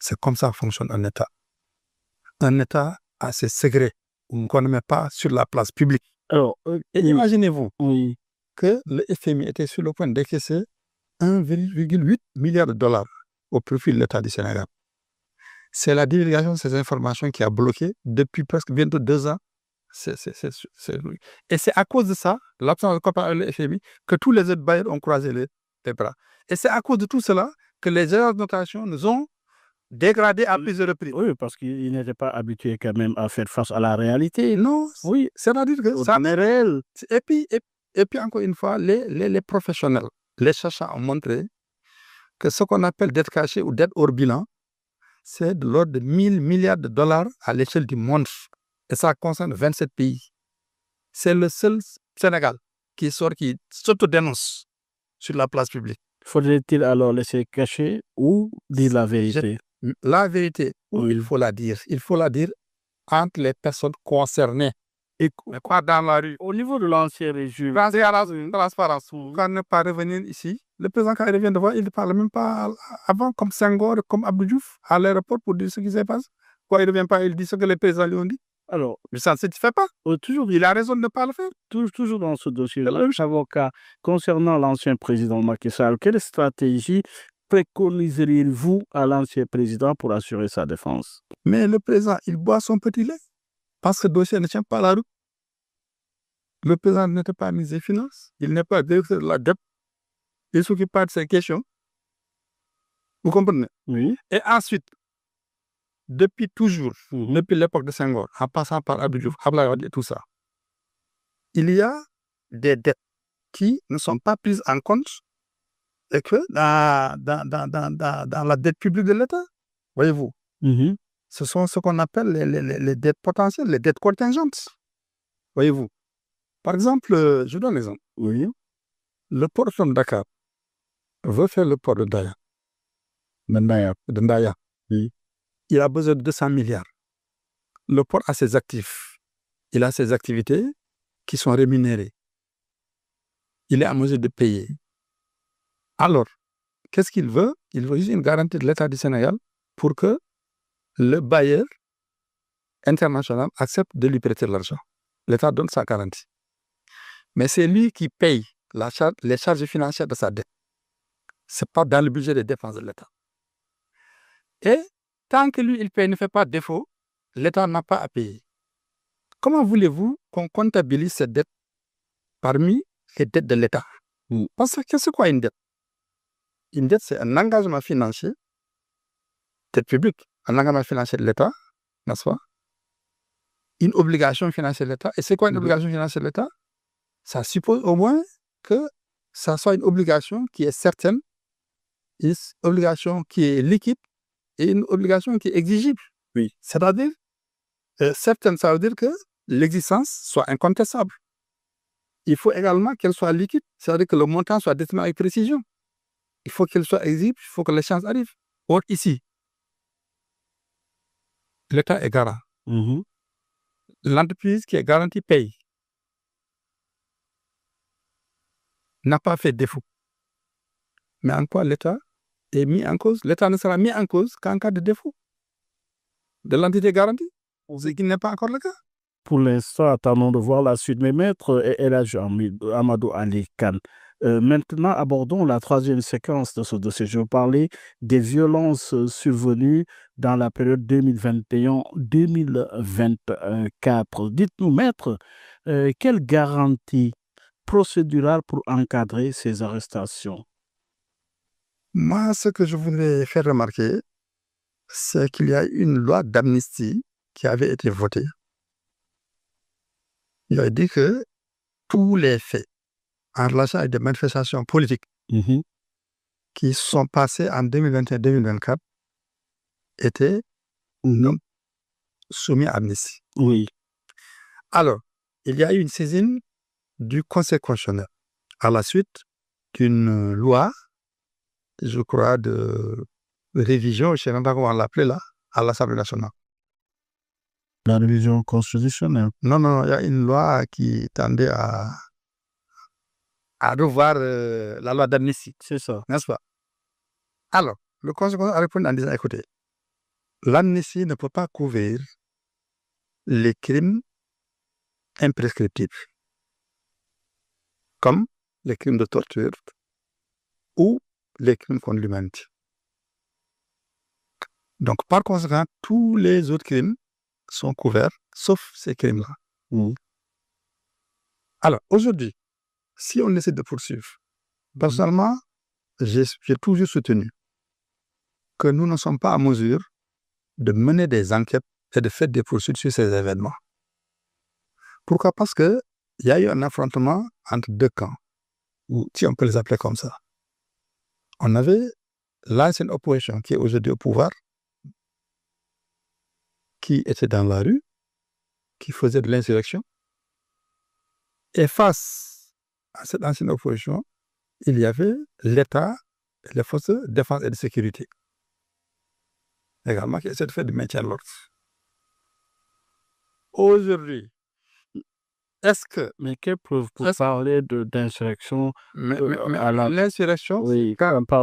C'est comme ça que fonctionne un État. Un État a ses secrets qu'on ne met pas sur la place publique. Alors, Et imaginez-vous oui, que le FMI était sur le point d'encaisser 1,8 milliard de dollars au profit de l'État du Sénégal. C'est la divulgation de ces informations qui a bloqué depuis presque bientôt 2 ans. Et c'est à cause de ça, l'absence de coopération avec le FMI, que tous les autres bailleurs ont croisé les bras. Et c'est à cause de tout cela que les agences de notation nous ont dégradés à plusieurs reprises. oui, parce qu'ils n'étaient pas habitués quand même à faire face à la réalité. Non, Oui, c'est-à-dire que ça n'est réel. Et puis encore une fois, les professionnels, les chercheurs ont montré que ce qu'on appelle dette cachée ou dette hors bilan, c'est de l'ordre de 1000 milliards de dollars à l'échelle du monde. Et ça concerne 27 pays. C'est le seul Sénégal qui s'auto-dénonce sur la place publique. Faudrait-il alors laisser cacher ou dire la vérité? La vérité, Oui. il faut la dire. Il faut la dire entre les personnes concernées. Et quoi dans la rue? Au niveau de l'ancien régime, Transparence. Quand ne pas revenir ici, le président, quand il revient de voir, il ne parle même pas avant, comme Senghor, comme Abdou Diouf, à l'aéroport pour dire ce qui se passe. Quand il ne revient pas, il dit ce que les présidents lui ont dit. alors, Mais ça ne se fait pas. toujours, Il a raison de ne pas le faire. toujours dans ce dossier, avocat, concernant l'ancien président Macky Sall, quelle stratégie préconiseriez-vous à l'ancien président pour assurer sa défense? Mais le président, il boit son petit lait parce que le dossier ne tient pas la route. Le président n'était pas ministre des Finances, il n'est pas directeur de la dette. Il s'occupe pas de ces questions. Vous comprenez? Oui. Et ensuite, depuis toujours, depuis l'époque de Senghor, en passant par Abdou Diouf, Abdoulaye Wade et tout ça, il y a des dettes qui ne sont pas prises en compte et que dans la dette publique de l'État, voyez-vous, ce sont ce qu'on appelle les dettes potentielles, les dettes contingentes. Voyez-vous. Par exemple, je donne un exemple. Oui. Le port de Dakar veut faire le port de Ndaya. Oui. Il a besoin de 200 milliards. Le port a ses actifs. Il a ses activités qui sont rémunérées. Il est en mesure de payer. Alors, qu'est-ce qu'il veut? Il veut juste une garantie de l'État du Sénégal pour que le bailleur international accepte de lui prêter l'argent. L'État donne sa garantie. Mais c'est lui qui paye les charges financières de sa dette. Ce n'est pas dans le budget des dépenses de l'État. Et tant que lui, il paye, ne fait pas défaut, l'État n'a pas à payer. Comment voulez-vous qu'on comptabilise cette dette parmi les dettes de l'État? Parce que c'est quoi une dette? Une dette, c'est un engagement financier, dette publique, un engagement financier de l'État, n'est-ce pas? Une obligation financière de l'État. Et c'est quoi une obligation financière de l'État? Ça suppose au moins que ça soit une obligation qui est certaine, une obligation qui est liquide et une obligation qui est exigible. Oui. C'est-à-dire, certaine, ça veut dire que l'existence soit incontestable. Il faut également qu'elle soit liquide, c'est-à-dire que le montant soit déterminé avec précision. Il faut qu'elle soit exigible, il faut que l'échéance arrive. Or, ici, l'État est garant. L'entreprise qui est garantie paye. N'a pas fait défaut. Mais en quoi l'État est mis en cause? L'État ne sera mis en cause qu'en cas de défaut de l'entité garantie, ce qui n'est pas encore le cas. Pour l'instant, attendons de voir la suite. Mais maître Elhadji Amadou Ali Kane, maintenant abordons la troisième séquence de ce dossier. Je veux parler des violences survenues dans la période 2021-2024. Dites-nous, maître, quelle garantie procédurale pour encadrer ces arrestations? Moi, ce que je voudrais faire remarquer, c'est qu'il y a une loi d'amnistie qui avait été votée. Il a dit que tous les faits en relation avec des manifestations politiques qui sont passées en 2021-2024 étaient non soumis à amnistie. Oui. Alors, il y a eu une saisine du Conseil constitutionnel à la suite d'une loi, je crois, de révision, je ne sais pas comment on l'appelait là, à l'Assemblée nationale. La révision constitutionnelle? Non, il y a une loi qui tendait à revoir la loi d'amnistie. C'est ça. N'est-ce pas? Alors, le Conseil constitutionnel a répondu en disant, écoutez, l'amnistie ne peut pas couvrir les crimes imprescriptibles, comme les crimes de torture ou les crimes contre l'humanité. Donc, par conséquent, tous les autres crimes sont couverts, sauf ces crimes-là. Alors, aujourd'hui, si on essaie de poursuivre, personnellement, j'ai toujours soutenu que nous ne sommes pas en mesure de mener des enquêtes et de faire des poursuites sur ces événements. Pourquoi? Parce qu'il y a eu un affrontement entre deux camps, ou si on peut les appeler comme ça. On avait l'ancienne opposition qui est aujourd'hui au pouvoir, qui était dans la rue, qui faisait de l'insurrection. Et face à cette ancienne opposition, il y avait l'État et les forces de défense et de sécurité, également qui essaient de faire du maintien de l'ordre. Aujourd'hui, est-ce que... Mais quelle preuve pour parler d'insurrection l'insurrection, oui, quand on parle